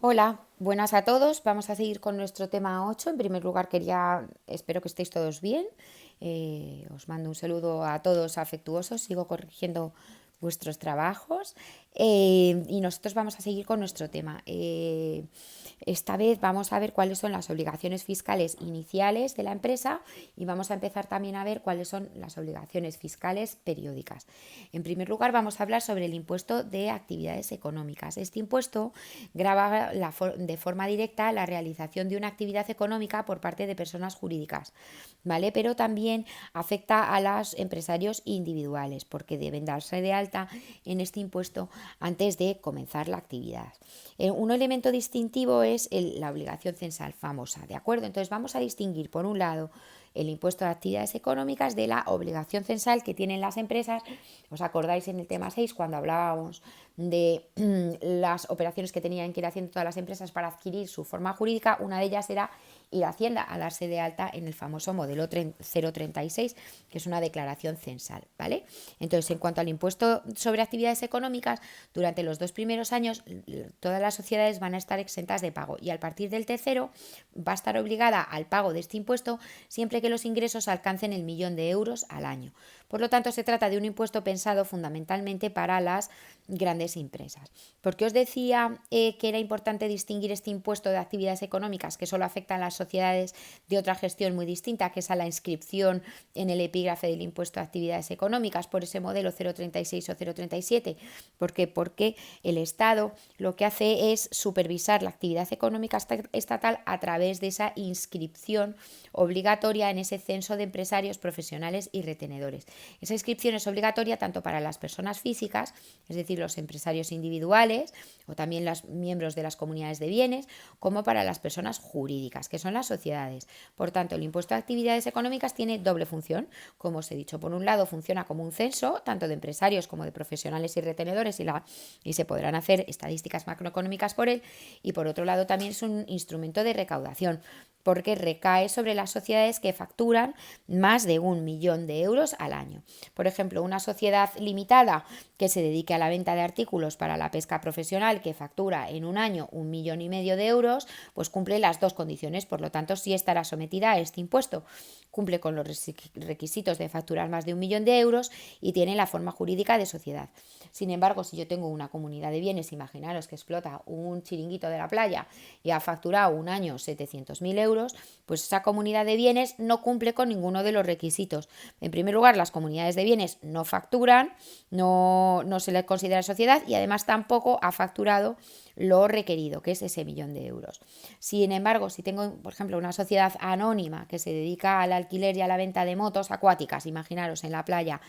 Hola, buenas a todos. Vamos a seguir con nuestro tema 8. En primer lugar, espero que estéis todos bien. Os mando un saludo a todos afectuosos. Sigo corrigiendo vuestros trabajos y nosotros vamos a seguir con nuestro tema. Esta vez vamos a ver cuáles son las obligaciones fiscales iniciales de la empresa y vamos a empezar también a ver cuáles son las obligaciones fiscales periódicas. En primer lugar, vamos a hablar sobre el impuesto de actividades económicas. Este impuesto grava de forma directa la realización de una actividad económica por parte de personas jurídicas, ¿vale? Pero también afecta a los empresarios individuales porque deben darse de alta en este impuesto antes de comenzar la actividad. Un elemento distintivo es la obligación censal famosa, ¿de acuerdo? Entonces vamos a distinguir, por un lado, el impuesto de actividades económicas de la obligación censal que tienen las empresas. ¿Os acordáis en el tema 6 cuando hablábamos de las operaciones que tenían que ir haciendo todas las empresas para adquirir su forma jurídica? Una de ellas era ir a Hacienda a darse de alta en el famoso modelo 036, que es una declaración censal, ¿vale? Entonces, en cuanto al impuesto sobre actividades económicas, durante los 2 primeros años todas las sociedades van a estar exentas de pago y a partir del tercero va a estar obligada al pago de este impuesto siempre que los ingresos alcancen el 1.000.000 de euros al año. Por lo tanto, se trata de un impuesto pensado fundamentalmente para las grandes empresas. ¿Por qué os decía que era importante distinguir este impuesto de actividades económicas que solo afecta a las sociedades de otra gestión muy distinta, que es a la inscripción en el epígrafe del impuesto de actividades económicas por ese modelo 036 o 037? Porque el Estado lo que hace es supervisar la actividad económica estatal a través de esa inscripción obligatoria en ese censo de empresarios, profesionales y retenedores. Esa inscripción es obligatoria tanto para las personas físicas, es decir, los empresarios individuales o también los miembros de las comunidades de bienes, como para las personas jurídicas, que son las sociedades. Por tanto, el impuesto de actividades económicas tiene doble función. Como os he dicho, por un lado funciona como un censo, tanto de empresarios como de profesionales y retenedores, y se podrán hacer estadísticas macroeconómicas por él, y por otro lado también es un instrumento de recaudación, porque recae sobre las sociedades que facturan más de 1.000.000 de euros al año. Por ejemplo, una sociedad limitada que se dedique a la venta de artículos para la pesca profesional que factura en un año 1,5 millones de euros, pues cumple las dos condiciones, por lo tanto sí estará sometida a este impuesto. Cumple con los requisitos de facturar más de 1.000.000 de euros y tiene la forma jurídica de sociedad. Sin embargo, si yo tengo una comunidad de bienes, imaginaros que explota un chiringuito de la playa y ha facturado un año 700.000 euros, pues esa comunidad de bienes no cumple con ninguno de los requisitos. En primer lugar, las comunidades de bienes no facturan, no se les considera sociedad y además tampoco ha facturado lo requerido, que es ese 1.000.000 de euros. Sin embargo, si tengo, por ejemplo, una sociedad anónima que se dedica al alquiler y a la venta de motos acuáticas, imaginaros en la playa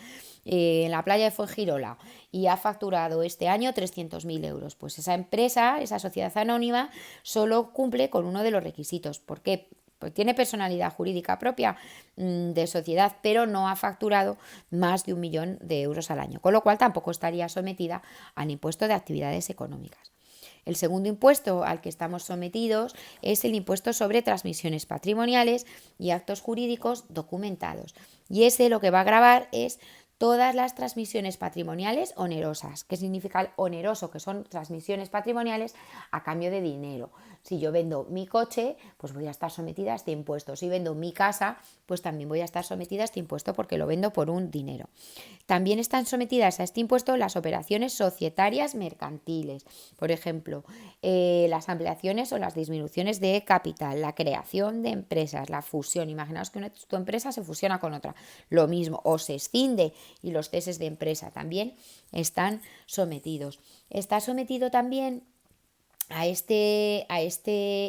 de Fuengirola, y ha facturado este año 300.000 euros, pues esa empresa, esa sociedad anónima, solo cumple con uno de los requisitos. ¿Por qué? Pues tiene personalidad jurídica propia de sociedad, pero no ha facturado más de 1.000.000 de euros al año, con lo cual tampoco estaría sometida al impuesto de actividades económicas. El segundo impuesto al que estamos sometidos es el impuesto sobre transmisiones patrimoniales y actos jurídicos documentados. Y ese lo que va a gravar es todas las transmisiones patrimoniales onerosas. ¿Qué significa el oneroso? Que son transmisiones patrimoniales a cambio de dinero. Si yo vendo mi coche, pues voy a estar sometida a este impuesto. Si vendo mi casa, pues también voy a estar sometida a este impuesto porque lo vendo por un dinero. También están sometidas a este impuesto las operaciones societarias mercantiles, por ejemplo, las ampliaciones o las disminuciones de capital, la creación de empresas, la fusión. Imaginaos que tu empresa se fusiona con otra, lo mismo, o se escinde, y los ceses de empresa también están sometidos. Está sometido también a este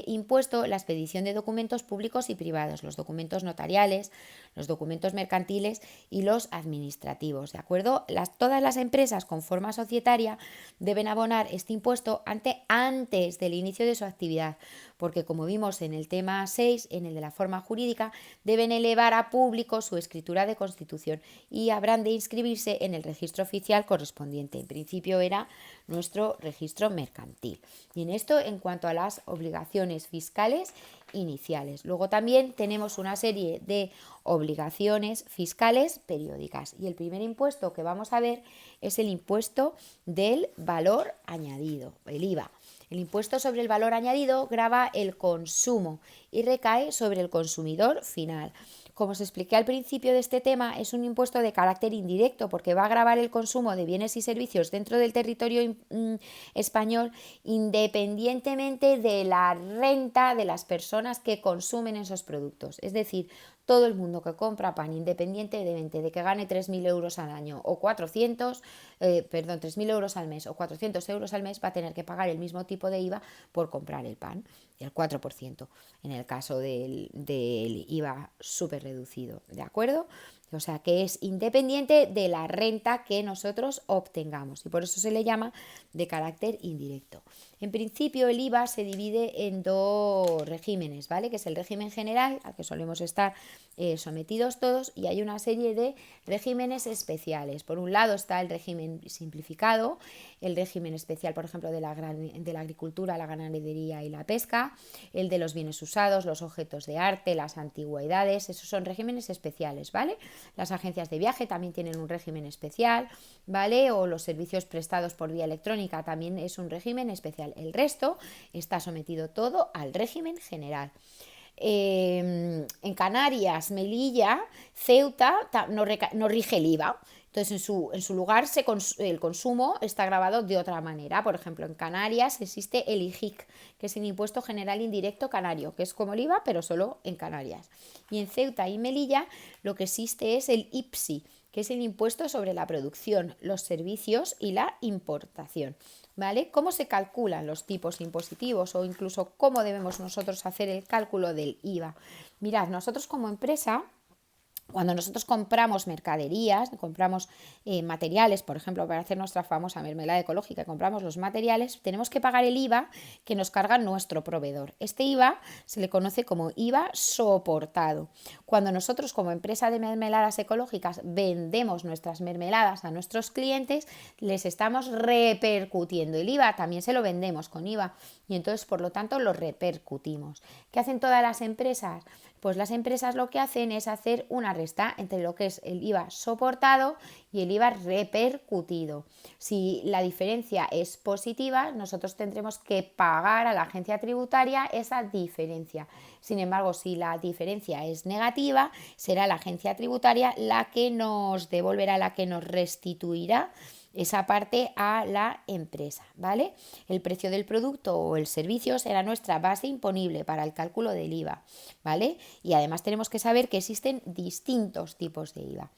impuesto la expedición de documentos públicos y privados, los documentos notariales, los documentos mercantiles y los administrativos, ¿de acuerdo? Todas las empresas con forma societaria deben abonar este impuesto antes del inicio de su actividad, porque como vimos en el tema 6, en el de la forma jurídica, deben elevar a público su escritura de constitución y habrán de inscribirse en el registro oficial correspondiente. En principio era nuestro registro mercantil. Y en esto en cuanto a las obligaciones fiscales iniciales. Luego también tenemos una serie de obligaciones fiscales periódicas. Y el primer impuesto que vamos a ver es el impuesto del valor añadido, el IVA. El impuesto sobre el valor añadido grava el consumo y recae sobre el consumidor final. Como os expliqué al principio de este tema, es un impuesto de carácter indirecto porque va a gravar el consumo de bienes y servicios dentro del territorio español independientemente de la renta de las personas que consumen esos productos. Es decir, todo el mundo que compra pan, independientemente de que gane 3.000 euros al año o 3.000 euros al mes o 400 euros al mes, va a tener que pagar el mismo tipo de IVA por comprar el pan, el 4%, en el caso del IVA súper reducido, ¿de acuerdo? O sea que es independiente de la renta que nosotros obtengamos y por eso se le llama de carácter indirecto. En principio el IVA se divide en dos regímenes, ¿vale? Que es el régimen general, al que solemos estar sometidos todos, y hay una serie de regímenes especiales. Por un lado está el régimen simplificado, el régimen especial, por ejemplo, de la agricultura, la ganadería y la pesca, el de los bienes usados, los objetos de arte, las antigüedades, esos son regímenes especiales, ¿vale? Las agencias de viaje también tienen un régimen especial, ¿vale? O los servicios prestados por vía electrónica también es un régimen especial. El resto está sometido todo al régimen general. En Canarias, Melilla, Ceuta no rige el IVA. Entonces, en su lugar el consumo está grabado de otra manera. Por ejemplo, en Canarias existe el IGIC, que es el Impuesto General Indirecto Canario, que es como el IVA, pero solo en Canarias. Y en Ceuta y Melilla lo que existe es el IPSI, que es el Impuesto sobre la Producción, los Servicios y la Importación. ¿Vale? ¿Cómo se calculan los tipos impositivos o incluso cómo debemos nosotros hacer el cálculo del IVA? Mirad, nosotros como empresa, cuando nosotros compramos mercaderías, compramos materiales, por ejemplo, para hacer nuestra famosa mermelada ecológica, compramos los materiales, tenemos que pagar el IVA que nos carga nuestro proveedor. Este IVA se le conoce como IVA soportado. Cuando nosotros como empresa de mermeladas ecológicas vendemos nuestras mermeladas a nuestros clientes, les estamos repercutiendo el IVA, también se lo vendemos con IVA y entonces por lo tanto lo repercutimos. ¿Qué hacen todas las empresas? Pues las empresas lo que hacen es hacer una resta entre lo que es el IVA soportado y el IVA repercutido. Si la diferencia es positiva, nosotros tendremos que pagar a la agencia tributaria esa diferencia. Sin embargo, si la diferencia es negativa, será la agencia tributaria la que nos devolverá, la que nos restituirá esa parte a la empresa, ¿vale? El precio del producto o el servicio será nuestra base imponible para el cálculo del IVA, ¿vale? Y además tenemos que saber que existen distintos tipos de IVA.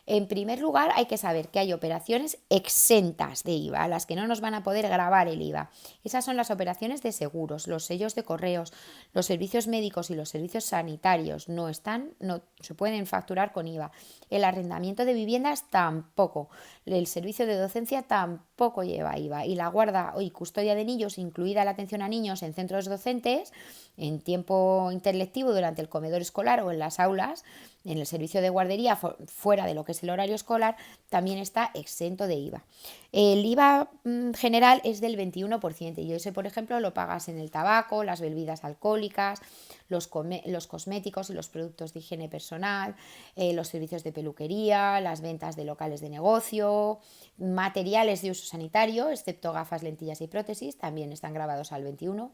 En primer lugar, hay que saber que hay operaciones exentas de IVA, a las que no nos van a poder gravar el IVA. Esas son las operaciones de seguros, los sellos de correos, los servicios médicos y los servicios sanitarios. No se pueden facturar con IVA. El arrendamiento de viviendas tampoco. El servicio de docencia tampoco lleva IVA. Y la guarda y custodia de niños, incluida la atención a niños en centros docentes, en tiempo interlectivo durante el comedor escolar o en las aulas, en el servicio de guardería fuera de lo que es el horario escolar, también está exento de IVA. El IVA general es del 21% y ese, por ejemplo, lo pagas en el tabaco, las bebidas alcohólicas, los cosméticos y los productos de higiene personal, los servicios de peluquería, las ventas de locales de negocio, materiales de uso sanitario, excepto gafas, lentillas y prótesis, también están grabados al 21%.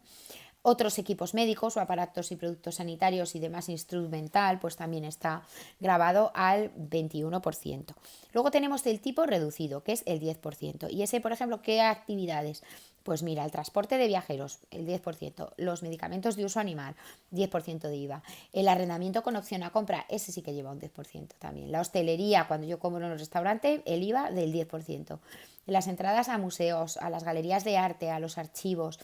Otros equipos médicos o aparatos y productos sanitarios y demás instrumental, pues también está grabado al 21%. Luego tenemos el tipo reducido, que es el 10%. Y ese, por ejemplo, ¿qué actividades? Pues mira, el transporte de viajeros, el 10%, los medicamentos de uso animal, 10% de IVA, el arrendamiento con opción a compra, ese sí que lleva un 10% también, la hostelería, cuando yo como en un restaurante, el IVA del 10%. Las entradas a museos, a las galerías de arte, a los archivos.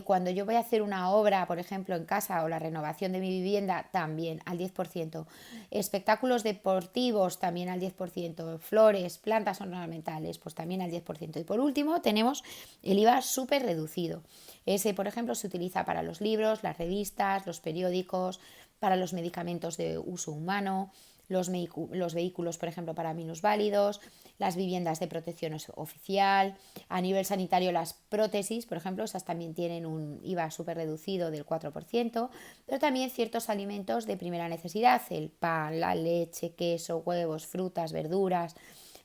Cuando yo voy a hacer una obra, por ejemplo, en casa o la renovación de mi vivienda, también al 10%. Espectáculos deportivos, también al 10%. Flores, plantas ornamentales, pues también al 10%. Y por último tenemos el IVA súper reducido. Ese, por ejemplo, se utiliza para los libros, las revistas, los periódicos, para los medicamentos de uso humano, los vehículos, por ejemplo, para minusválidos, las viviendas de protección oficial. A nivel sanitario, las prótesis, por ejemplo, esas también tienen un IVA súper reducido del 4%, pero también ciertos alimentos de primera necesidad, el pan, la leche, queso, huevos, frutas, verduras,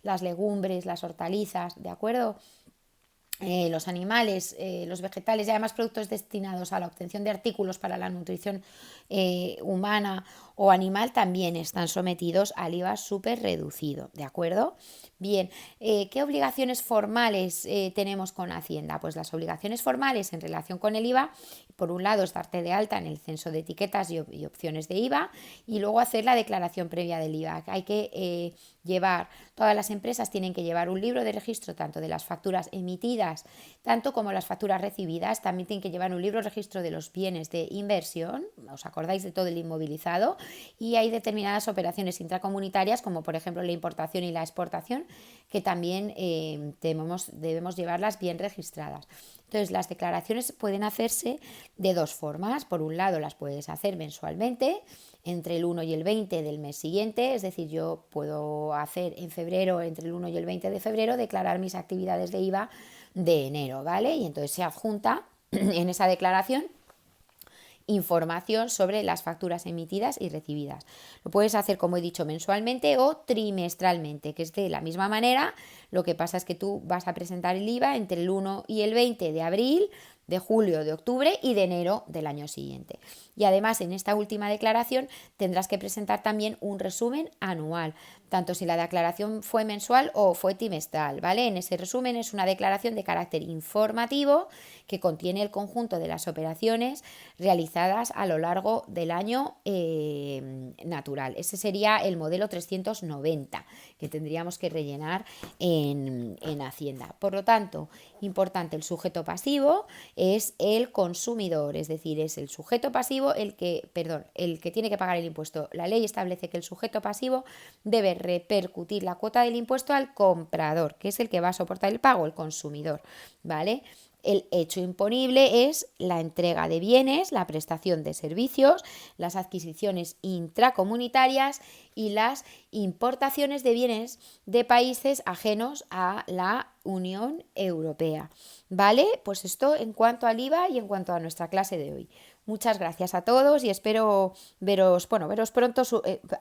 las legumbres, las hortalizas, ¿de acuerdo? los animales, los vegetales y además productos destinados a la obtención de artículos para la nutrición humana o animal también están sometidos al IVA súper reducido, ¿de acuerdo? Bien, ¿qué obligaciones formales tenemos con Hacienda? Pues las obligaciones formales en relación con el IVA, por un lado es darte de alta en el censo de etiquetas y opciones de IVA y luego hacer la declaración previa del IVA. Hay que llevar, todas las empresas tienen que llevar un libro de registro tanto de las facturas emitidas, tanto como las facturas recibidas, también tienen que llevar un libro de registro de los bienes de inversión, ¿os acordáis de todo el inmovilizado? Y hay determinadas operaciones intracomunitarias, como por ejemplo la importación y la exportación, que también debemos llevarlas bien registradas. Entonces, las declaraciones pueden hacerse de dos formas. Por un lado, las puedes hacer mensualmente, entre el 1 y el 20 del mes siguiente, es decir, yo puedo hacer en febrero, entre el 1 y el 20 de febrero, declarar mis actividades de IVA de enero, ¿vale? Y entonces se adjunta en esa declaración información sobre las facturas emitidas y recibidas. Lo puedes hacer, como he dicho, mensualmente o trimestralmente, que es de la misma manera. Lo que pasa es que tú vas a presentar el IVA entre el 1 y el 20 de abril, de julio, de octubre y de enero del año siguiente. Y además, en esta última declaración tendrás que presentar también un resumen anual, tanto si la declaración fue mensual o fue trimestral, ¿vale? En ese resumen es una declaración de carácter informativo que contiene el conjunto de las operaciones realizadas a lo largo del año natural. Ese sería el modelo 390 que tendríamos que rellenar en Hacienda. Por lo tanto, importante, el sujeto pasivo es el consumidor, es decir, es el sujeto pasivo el que tiene que pagar el impuesto. La ley establece que el sujeto pasivo debe repercutir la cuota del impuesto al comprador, que es el que va a soportar el pago, el consumidor, ¿vale? El hecho imponible es la entrega de bienes, la prestación de servicios, las adquisiciones intracomunitarias y las importaciones de bienes de países ajenos a la Unión Europea. ¿Vale? Pues esto en cuanto al IVA y en cuanto a nuestra clase de hoy. Muchas gracias a todos y espero veros pronto,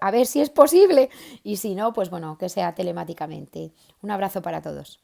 a ver si es posible y si no, pues bueno, que sea telemáticamente. Un abrazo para todos.